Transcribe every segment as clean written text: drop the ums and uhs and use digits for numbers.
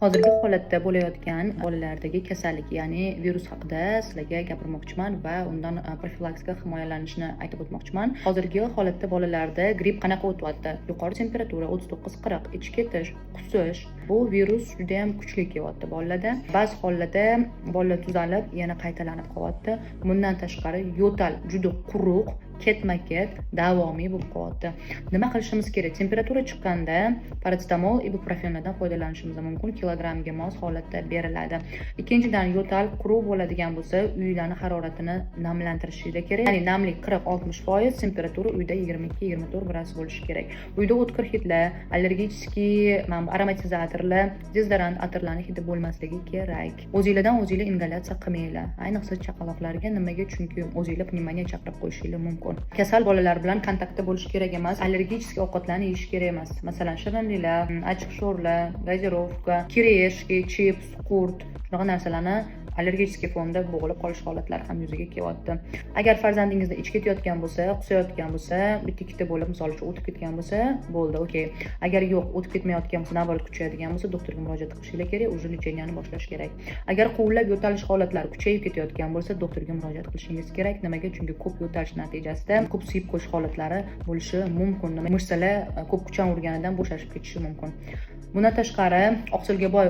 Hozirgi holatda bo'layotgan bolalardagi kasallik, ya'ni virus haqida sizlarga gapirmoqchiman va undan profilaktika himoyalanishni aytib o'tmoqchiman. Hozirgi holatda bolalarda gripp qanaqa o'tyapti? Yuqori temperatura 39-40, ich ketish, qusish. Bu virus juda ham kuchli kelyapti bolalarda. Ba'zi hollarda bolalar tuzalib, yana qaytalanib qolyapti. Bundan tashqari yo'tal juda quruq, ketma-ket, davomiy bo'lib qolyapti. Nima qilishimiz kerak? Temperatura chiqqanda paracetamol, ibuprofenlardan foydalanishimiz mumkin. Kilogramga mos holatda beriladi. Ikkinchidan, yo'tal quruq bo'ladigan bo'lsa, uylarning haroratini namlantirishinglar kerak. Ya'ni namlik 40-60%, temperatura uyda 22-24 gradus bo'lishi kerak. Uyda o'tkir hidlar, allergik aromatizatorlar, dezodorant atirlarning hidi bo'lmasligi kerak. O'zingizdan o'zingizlar ingalyatsiya qilmanglar. Ayniqsa chaqaloqlarga. Nimaga? Chunki o'zingizlar pnevmoniya chaqirib qo'yishingiz mumkin. Kasal bolalar bilan kontaktda bo'lish kerak emas. Allergik ovqatlarni yeyish kerak emas. Masalan, shirinliklar, achchiq sho'rlar, gazirovka, kireshki, chips, qurt, shunaqa narsalarni allergik fonda bo'g'ilib qolish holatlari ham yuzaga kelyapti. Agar farzandingizda ich ketayotgan bo'lsa, qusayotgan bo'lsa, bitta-ikkita bo'lib, misol uchun o'tib ketgan bo'lsa, bo'ldi, okey. Agar yo'q, o'tib ketmayotgan bo'lsa, nazorat kuchayadigan bo'lsa, doktorga murojaat qilishingiz kerak, уже lecheniani boshlash kerak. Agar quvlab yo'talish holatlari kuchayib ketayotgan bo'lsa, doktorga murojaat qilishingiz kerak. Nimaga? Chunki ko'p yo'talish natijasida ko'p siyib qo'yish holatlari bo'lishi mumkin. Mushsalar ko'p kuchdan urganidan bo'shashib ketishi mumkin. Bundan tashqari, oqsilga boy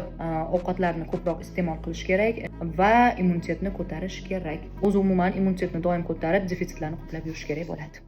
ovqatlarni ko'proq iste'mol qilish kerak va immunitetni ko'tarish kerak. O'zi umuman immunitetni doim ko'tarib, defitsitlarni qoplab yurish kerak bo'ladi.